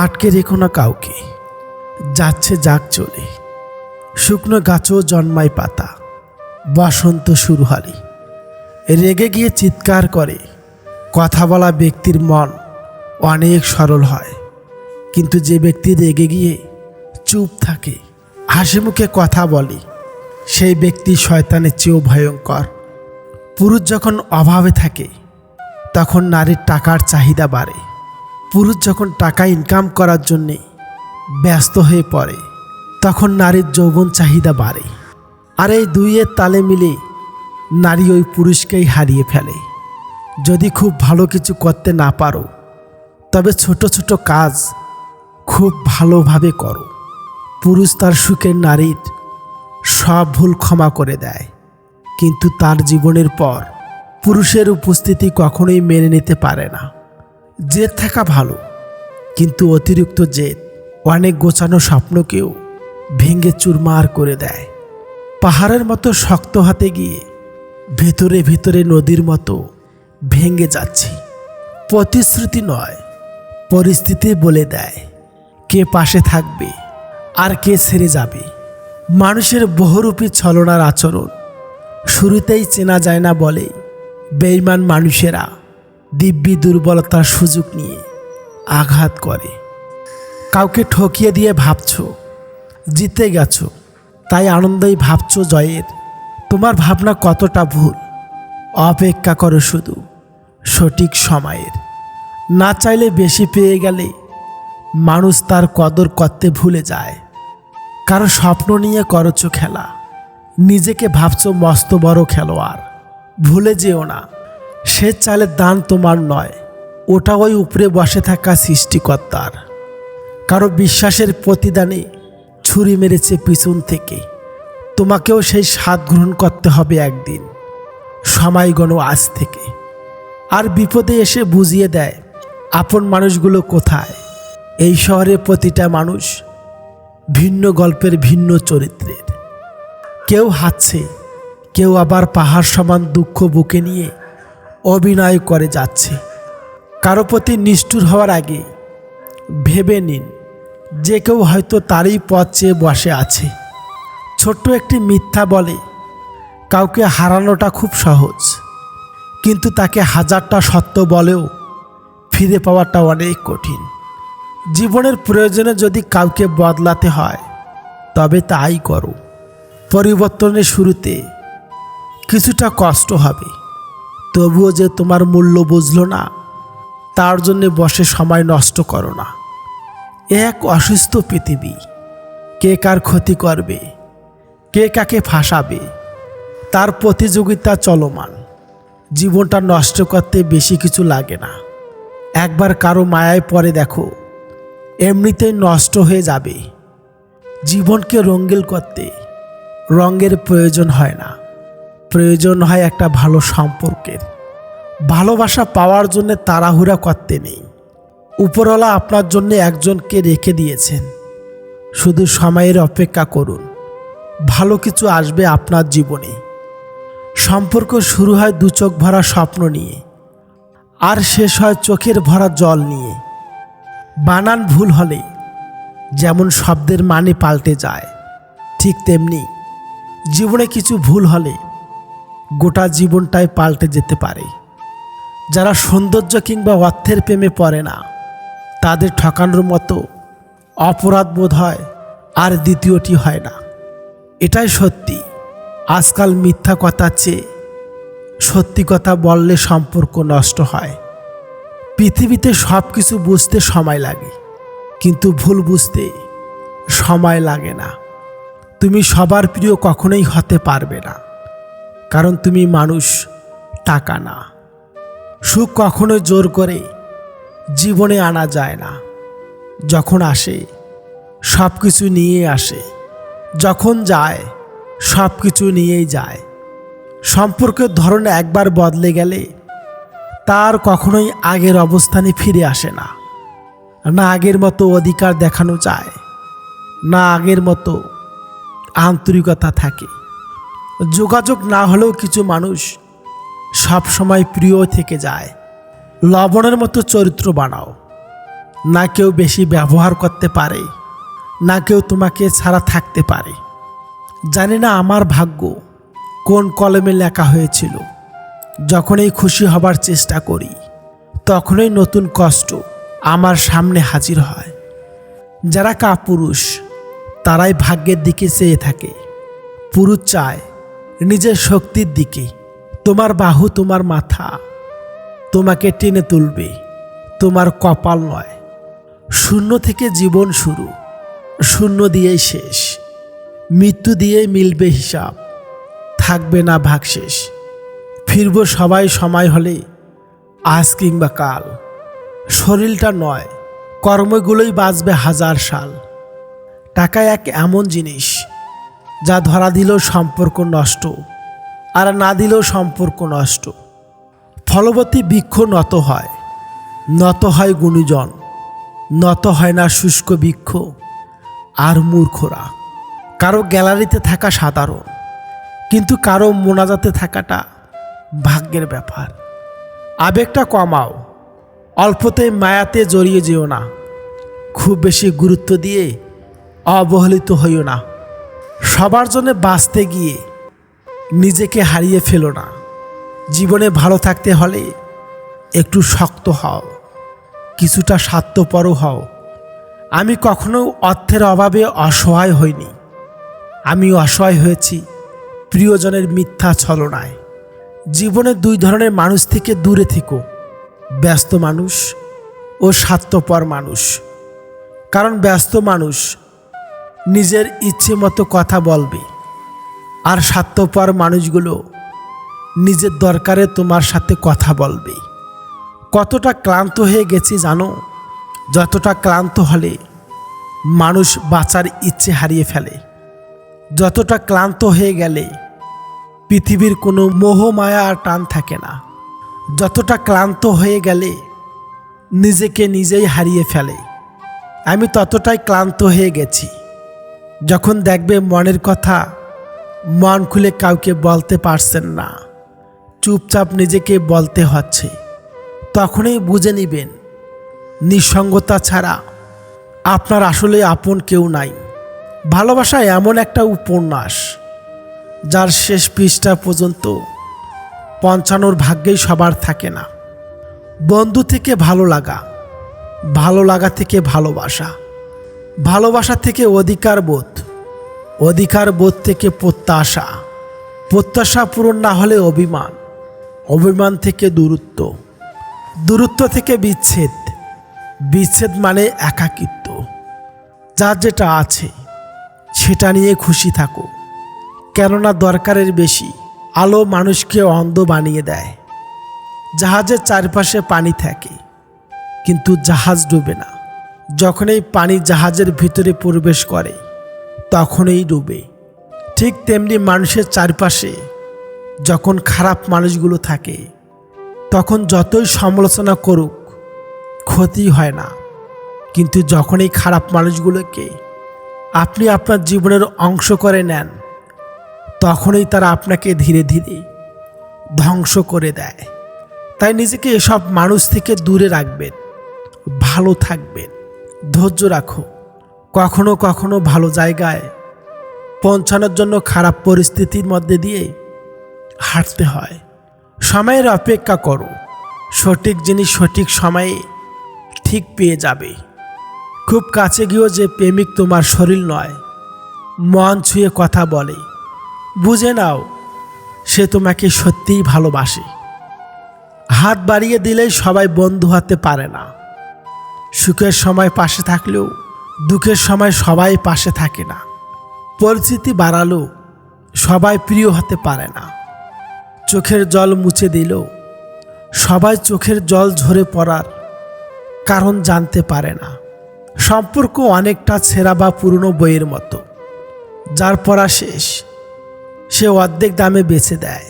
আটকে রেখো না কাউকে, যাচ্ছে যাক চলে। শুকনো গাছও জন্মায় পাতা, বসন্ত শুরু হলে। রেগে গিয়ে চিৎকার করে কথা বলা ব্যক্তির মন অনেক সরল হয়, কিন্তু যে ব্যক্তি রেগে গিয়ে চুপ থাকে, হাসি মুখে কথা বলে, সেই ব্যক্তি শয়তানের চেয়েও ভয়ঙ্কর। পুরুষ যখন অভাবে থাকে তখন নারীর টাকার চাহিদা বাড়ে। পুরুষ যখন টাকা ইনকাম করার জন্যে ব্যস্ত হয়ে পড়ে তখন নারীর যৌবন চাহিদা বাড়ে। আর এই দুইয়ের তালে মিলে নারী ওই পুরুষকেই হারিয়ে ফেলে। যদি খুব ভালো কিছু করতে না পারো তবে ছোট ছোট কাজ খুব ভালোভাবে করো। পুরুষ তার সুখের নারীর সব ভুল ক্ষমা করে দেয়, কিন্তু তার জীবনের পর পুরুষের উপস্থিতি কখনোই মেনে নিতে পারে না। জেদ থাকা ভালো, কিন্তু অতিরিক্ত জেদ অনেক গোছানো স্বপ্নকেও ভেঙে চুরমার করে দেয়। পাহাড়ের মতো শক্ত হাতে গিয়ে ভেতরে ভেতরে নদীর মতো ভেঙে যাচ্ছি। প্রতিশ্রুতি নয়, পরিস্থিতি বলে দেয় কে পাশে থাকবে আর কে ছেড়ে যাবে। মানুষের বহুরূপী ছলনার আচরণ শুরুতেই চেনা যায় না বলে বেঈমান মানুষেরা দিব্যি দুর্বলতার সুযোগ নিয়ে আঘাত করে। কাউকে ঠকিয়ে দিয়ে ভাবছো জিতে গেছো, তাই আনন্দেই ভাবছো জয়ের। তোমার ভাবনা কতটা ভুল। অপেক্ষা করো শুধু সঠিক সময়ের। না চাইলে বেশি পেয়ে গেলে মানুষ তার কদর করতে ভুলে যায়। কারো স্বপ্ন নিয়ে করছো খেলা, নিজেকে ভাবছো মস্ত বড় খেলোয়াড়। ভুলে যেও না, সে চালের দান তোমার নয়, ওটা ওই উপরে বসে থাকা সৃষ্টিকর্তার। কারো বিশ্বাসের প্রতিদানে ছুরি মেরেছে পিছন থেকে, তোমাকেও সেই স্বাদ গ্রহণ করতে হবে একদিন। সময় গণো আজ থেকে। আর বিপদে এসে বুঝিয়ে দেয় আপন মানুষগুলো কোথায়। এই শহরে প্রতিটা মানুষ ভিন্ন গল্পের ভিন্ন চরিত্রের। কেউ হাসছে, কেউ আবার পাহাড় সমান দুঃখ বুকে নিয়ে অভিনয় করে যাচ্ছে। কারো প্রতি নিষ্ঠুর হওয়ার আগে ভেবে নিন যে কেউ হয়তো তারই পথ চেয়ে বসে আছে। ছোট্ট একটি মিথ্যা বলে কাউকে হারানোটা খুব সহজ, কিন্তু তাকে হাজারটা সত্য বলেও ফিরে পাওয়াটা অনেক কঠিন। জীবনের প্রয়োজনে যদি কাউকে বদলাতে হয় তবে তাই করো। পরিবর্তনের শুরুতে কিছুটা কষ্ট হবে, তবুও যে তোমার মূল্য বুঝলো না তার জন্যে বসে সময় নষ্ট করো না। এক অসুস্থ পৃথিবী, কে কার ক্ষতি করবে, কে কাকে ফাঁসাবে, তার প্রতিযোগিতা চলমান। জীবনটা নষ্ট করতে বেশি কিছু লাগে না। একবার কারো মায়ায় পড়ে দেখো, এমনিতেই নষ্ট হয়ে যাবে। জীবনকে রঙিন করতে রঙের প্রয়োজন হয় না, প্রয়োজন হয় একটা ভালো সম্পর্কের। ভালোবাসা পাওয়ার জন্য তাড়াহুড়া করতে নেই। উপরওয়ালা আপনার জন্য একজনকে রেখে দিয়েছেন, শুধু সময়ের অপেক্ষা করুন। ভালো কিছু আসবে আপনার জীবনে। সম্পর্ক শুরু হয় দু চোখ ভরা স্বপ্ন নিয়ে, আর শেষ হয় চোখের ভরা জল নিয়ে। বানান ভুল হলে যেমন শব্দের মানে পাল্টে যায়, ঠিক তেমনি জীবনে কিছু ভুল হলে গোটা জীবনটাই পাল্টে যেতে পারে। যারা সৌন্দর্য কিংবা অর্থের প্রেমে পড়ে না তাদের ঠকানোর মতো অপরাধ বোধ হয় আর দ্বিতীয়টি হয় না। এটাই সত্যি, আজকাল মিথ্যা কথার চেয়ে সত্যি কথা বললে সম্পর্ক নষ্ট হয়। পৃথিবীতে সব কিছু বুঝতে সময় লাগে, কিন্তু ভুল বুঝতে সময় লাগে না। তুমি সবার প্রিয় কখনোই হতে পারবে না, কারণ তুমি মানুষ, টাকা না। সুখ কখনোই জোর করে জীবনে আনা যায় না। যখন আসে সব কিছু নিয়ে আসে, যখন যায় সব কিছু নিয়েই যায়। সম্পর্কের ধরন একবার বদলে গেলে তার কখনোই আগের অবস্থানে ফিরে আসে না। না আগের মতো অধিকার দেখানো যায়, না আগের মতো আন্তরিকতা থাকে। যোগাযোগ না হলেও কিছু মানুষ সব সময় প্রিয় থেকে যায়। লবণের মতো চরিত্র বানাও, না কেউ বেশি ব্যবহার করতে পারে, না কেউ তোমাকে ছাড়া থাকতে পারে। জানি না আমার ভাগ্য কোন কলমে লেখা হয়েছিল। যখনই খুশি হবার চেষ্টা করি, তখনই নতুন কষ্ট আমার সামনে হাজির হয়। যারা কাপুরুষ তারাই ভাগ্যের দিকে চেয়ে থাকে। পুরুষ চায় নিজের শক্তির দিকে। তোমার বাহু, তোমার মাথা তোমাকে টেনে তুলবে, তোমার কপাল নয়। শূন্য থেকে জীবন শুরু, শূন্য দিয়েই শেষ। মৃত্যু দিয়েই মিলবে হিসাব, থাকবে না ভাগশেষ। ফিরব সবাই সময় হলে, আজ কিংবা কাল। শরীরটা নয়, কর্মগুলোই বাঁচবে হাজার সাল। টাকা এক এমন জিনিস যা ধরা দিলেও সম্পর্ক নষ্ট, আর না দিলেও সম্পর্ক নষ্ট। ফলবতী বৃক্ষ নত হয়, নত হয় গুণীজন, নত হয় না শুষ্ক বৃক্ষ আর মূর্খরা। কারো গ্যালারিতে থাকা সাধারণ, কিন্তু কারো মোনাজাতে থাকাটা ভাগ্যের ব্যাপার। আবেগটা কমাও, অল্পতেই মায়াতে জড়িয়ে যেও না। খুব বেশি গুরুত্ব দিয়ে অবহেলিত হইও না। সবার জন্য বাঁচতে গিয়ে নিজেকে হারিয়ে ফেলো না। জীবনে ভালো থাকতে হলে একটু শক্ত হও, কিছুটা স্বার্থপরও হও। আমি কখনো অর্থের অভাবে অসহায় হইনি। আমি অসহায় হয়েছি প্রিয়জনের মিথ্যা ছলনায়। জীবনে দুই ধরনের মানুষ থেকে দূরে থেকো, ব্যস্ত মানুষ ও স্বার্থপর মানুষ। কারণ ব্যস্ত মানুষ নিজের ইচ্ছে মতো কথা বলবে, আর স্বার্থপর মানুষগুলো নিজের দরকারে তোমার সাথে কথা বলবে। কতটা ক্লান্ত হয়ে গেছি জানো? যতটা ক্লান্ত হলে মানুষ বাঁচার ইচ্ছে হারিয়ে ফেলে, যতটা ক্লান্ত হয়ে গেলে পৃথিবীর কোনো মোহ মায়া আর টান থাকে না, যতটা ক্লান্ত হয়ে গেলে নিজেকে নিজেই হারিয়ে ফেলে। আমি ততটাই ক্লান্ত হয়ে গেছি। যখন দেখবে মনের কথা মন খুলে কাউকে বলতে পারছেন না, চুপচাপ নিজেকে বলতে হচ্ছে, তখনই বুঝে নিবেন নিঃসঙ্গতা ছাড়া আপনার আসলে আপন কেউ নাই। ভালোবাসা এমন একটা উপন্যাস যার শেষ পৃষ্ঠা পর্যন্ত পৌঁছানোর ভাগ্যেই সবার থাকে না। বন্ধু থেকে ভালো লাগা, ভালো লাগা থেকে ভালোবাসা, ভালোবাসা থেকে অধিকার বোধ, অধিকার বোধ থেকে প্রত্যাশা, প্রত্যাশা পূরণ না হলে অভিমান, অভিমান থেকে দূরত্ব, দূরত্ব থেকে বিচ্ছেদ, বিচ্ছেদ মানে একাকিত্ব। যার যেটা আছে সেটা নিয়ে খুশি থাকো, কেননা দরকারের বেশি আলো মানুষকে অন্ধ বানিয়ে দেয়। জাহাজের চারপাশে পানি থাকে, কিন্তু জাহাজ ডুবে না। যখনই পানি জাহাজের ভিতরে প্রবেশ করে তখনই ডুবে। ঠিক তেমনি মানুষের চারপাশে যখন খারাপ মানুষগুলো থাকে, তখন যতই সমালোচনা করুক ক্ষতি হয় না। কিন্তু যখনই খারাপ মানুষগুলোকে আপনি আপনার জীবনের অংশ করে নেন, তখনই তারা আপনাকে ধীরে ধীরে ধ্বংস করে দেয়। তাই নিজেকে এসব মানুষ থেকে দূরে রাখবেন, ভালো থাকবেন, ধৈর্য রাখো। কখনো কখনো ভালো জায়গায় পৌঁছানোর জন্য খারাপ পরিস্থিতির মধ্যে দিয়ে হাঁটতে হয়। সময়ের অপেক্ষা করো, সঠিক জিনিস সঠিক সময়ে ঠিক পেয়ে যাবে। খুব কাছে গিয়েও যে প্রেমিক তোমার শরীর নয়, মন ছুঁয়ে কথা বলে, বুঝে নাও সে তোমাকে সত্যিই ভালোবাসে। হাত বাড়িয়ে দিলেই সবাই বন্ধু হতে পারে না। সুখের সময় পাশে থাকলেও দুঃখের সময় সবাই পাশে থাকে না। পরিচিতি বাড়ালেও সবাই প্রিয় হতে পারে না। চোখের জল মুছে দিলেও সবাই চোখের জল ঝরে পড়ার কারণ জানতে পারে না। সম্পর্ক অনেকটা ছেঁড়া বা পুরনো বইয়ের মতো, যার পড়া শেষ সে অর্ধেক দামে বেচে দেয়,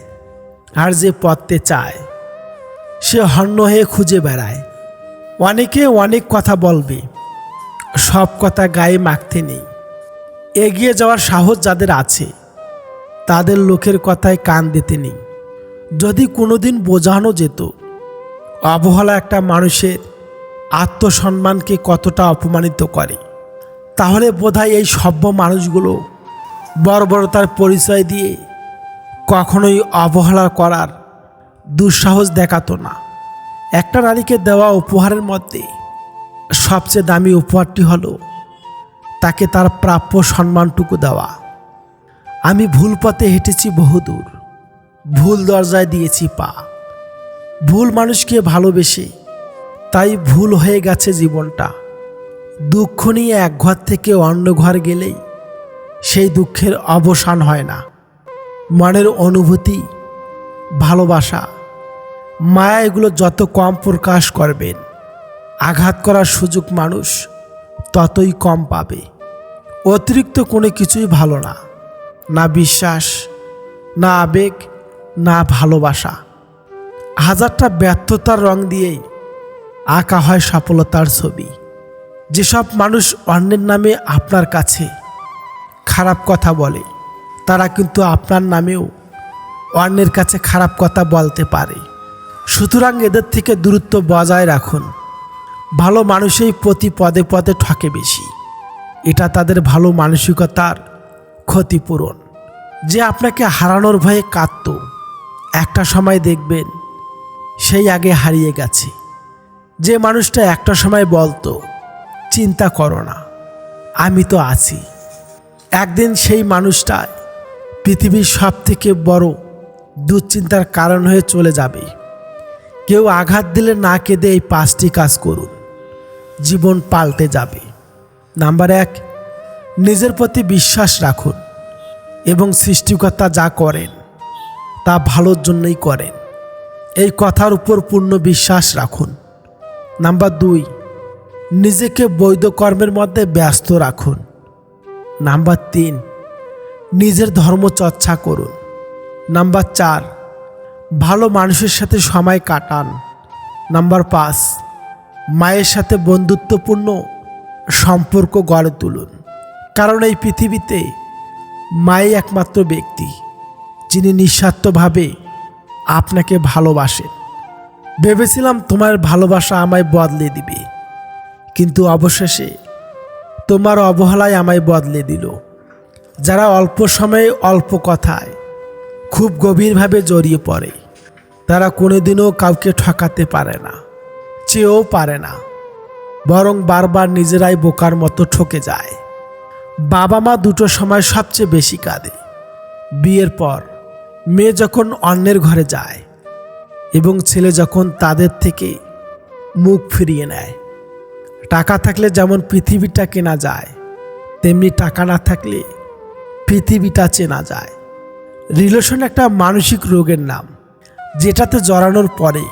আর যে পড়তে চায় সে হন্য হয়ে খুঁজে বেড়ায়। অনেকে অনেক কথা বলবে, সব কথা গায়ে মাখতে নেই। এগিয়ে যাওয়ার সাহস যাদের আছে তাদের লোকের কথায় কান দিতে নেই। যদি কোনোদিন বোঝানো যেত অবহেলা একটা মানুষের আত্মসম্মানকে কতটা অপমানিত করে, তাহলে বোধহয় এই সভ্য মানুষগুলো বর্বরতার পরিচয় দিয়ে কখনোই অবহেলা করার দুঃসাহস দেখাতো না। একটা নারীকে দেওয়া উপহারের মধ্যে সবচেয়ে দামি উপহারটি হলো তাকে তার প্রাপ্য সম্মানটুকু দেওয়া। আমি ভুল পথে হেঁটেছি বহুদূর, ভুল দরজায় দিয়েছি পা, ভুল মানুষকে ভালোবেসে তাই ভুল হয়ে গেছে জীবনটা। দুঃখ নিয়ে এক ঘর থেকে অন্য ঘর গেলেই সেই দুঃখের অবসান হয় না। মনের অনুভূতি, ভালোবাসা, মায়া এগুলো যত কম প্রকাশ করবেন, আঘাত করার সুযোগ মানুষ ততই কম পাবে। অতিরিক্ত কোনো কিছুই ভালো না, না বিশ্বাস, না আবেগ, না ভালোবাসা। হাজারটা ব্যর্থতার রং দিয়েই আঁকা হয় সফলতার ছবি। যেসব মানুষ অন্যের নামে আপনার কাছে খারাপ কথা বলে, তারা কিন্তু আপনার নামেও অন্যের কাছে খারাপ কথা বলতে পারে। সুতরাং এদের থেকে দূরত্ব বজায় রাখুন। ভালো মানুষই প্রতি পদে পদে ঠকে বেশি, এটা তাদের ভালো মানসিকতার ক্ষতিপূরণ। যে আপনাকে হারানোর ভয়ে কাঁদত, একটা সময় দেখবেন সেই আগে হারিয়ে গেছে। যে মানুষটা একটা সময় বলতো চিন্তা করো না, আমি তো আছি, একদিন সেই মানুষটা পৃথিবীর সব থেকে বড় দুশ্চিন্তার কারণ হয়ে চলে যাবে। কেউ আঘাত দিলে না কেঁদে এই 5টি কাজ করুন, জীবন পাল্টে যাবে। নাম্বার 1, নিজের প্রতি বিশ্বাস রাখুন এবং সৃষ্টিকর্তা যা করেন তা ভালোর জন্যই করেন, এই কথার উপর পূর্ণ বিশ্বাস রাখুন। নাম্বার 2, নিজেকে বৈধ কর্মের মধ্যে ব্যস্ত রাখুন। নাম্বার 3, নিজের ধর্ম চর্চা করুন। নাম্বার 4, ভালো মানুষের সাথে সময় কাটান। নাম্বার 5, মায়ের সাথে বন্ধুত্বপূর্ণ সম্পর্ক গড়ে তুলুন। কারণ এই পৃথিবীতে মাই একমাত্র ব্যক্তি যিনি নিঃস্বার্থভাবে আপনাকে ভালোবাসেন। ভেবেছিলাম তোমার ভালোবাসা আমায় বদলে দিবে, কিন্তু অবশেষে তোমার অবহেলায় আমায় বদলে দিল। যারা অল্প সময়ে অল্প কথায় খুব গভীরভাবে জড়িয়ে পড়ে, তারা কোনোদিনও কাউকে ঠকাতে পারে না, চেয়েও পারে না, বরং বারবার নিজেরাই বোকার মতো ঠকে যায়। বাবা মা দুটো সময় সবচেয়ে বেশি কাঁদে, বিয়ের পর মেয়ে যখন অন্যের ঘরে যায় এবং ছেলে যখন তাদের থেকে মুখ ফিরিয়ে নেয়। টাকা থাকলে যেমন পৃথিবীটা কেনা যায়, তেমনি টাকা না থাকলে পৃথিবীটা চেনা যায়। রিলেশন একটা মানসিক রোগের নাম, যেটাতে জড়ানোর পরে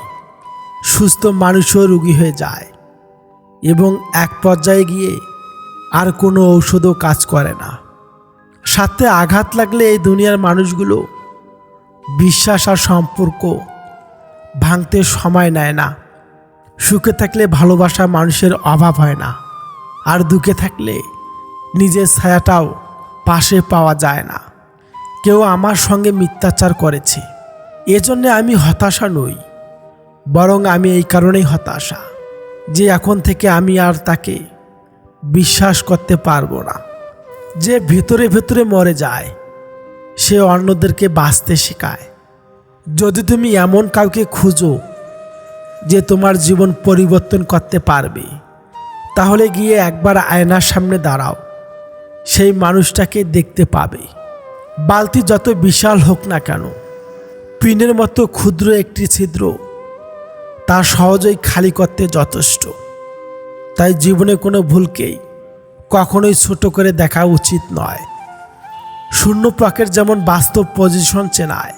সুস্থ মানুষও রোগী হয়ে যায় এবং এক পর্যায়ে গিয়ে আর কোনো ঔষধও কাজ করে না। সাথে আঘাত লাগলে এই দুনিয়ার মানুষগুলো বিশ্বাস আর সম্পর্ক ভাঙতে সময় নেয় না। সুখে থাকলে ভালোবাসা মানুষের অভাব হয় না, আর দুঃখে থাকলে নিজের ছায়াটাও পাশে পাওয়া যায় না। কেউ আমার সঙ্গে মিথ্যাচার করেছে, এজন্যে আমি হতাশা নই, বরং আমি এই কারণেই হতাশা যে এখন থেকে আমি আর তাকে বিশ্বাস করতে পারবো না। যে ভেতরে ভেতরে মরে যায় সে অন্যদেরকে বাঁচতে শেখায়। যদি তুমি এমন কাউকে খুঁজো যে তোমার জীবন পরিবর্তন করতে পারবে, তাহলে গিয়ে একবার আয়নার সামনে দাঁড়াও, সেই মানুষটাকে দেখতে পাবে। বালতি যত বিশাল হোক না কেন, পিনের মতো ক্ষুদ্র একটি ছিদ্র তা সহজেই খালি করতে যথেষ্ট। তাই জীবনে কোনো ভুলকেই কখনোই ছোট করে দেখা উচিত নয়। শূন্য পকেট যেমন বাস্তব পজিশন চেনায়,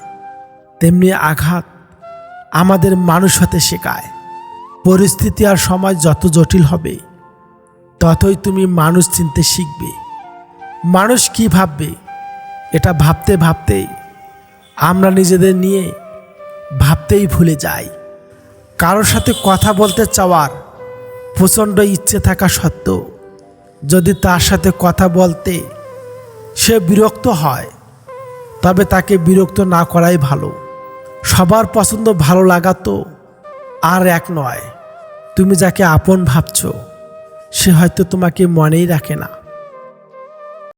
তেমনি আঘাত আমাদের মানুষ হতে শেখায়। পরিস্থিতি আর সমাজ যত জটিল হবে, ততই তুমি মানুষ চিনতে শিখবে। মানুষ কি ভাববে এটা ভাবতে ভাবতেই আমরা নিজেদের নিয়ে ভাবতেই ভুলে যাই। কারোর সাথে কথা বলতে চাওয়ার প্রচণ্ড ইচ্ছে থাকা সত্ত্বেও যদি তার সাথে কথা বলতে সে বিরক্ত হয়, তবে তাকে বিরক্ত না করাই ভালো। সবার পছন্দ ভালো লাগা তো আর এক নয়, তুমি যাকে আপন ভাবছো সে হয়তো তোমাকে মনেই রাখে না।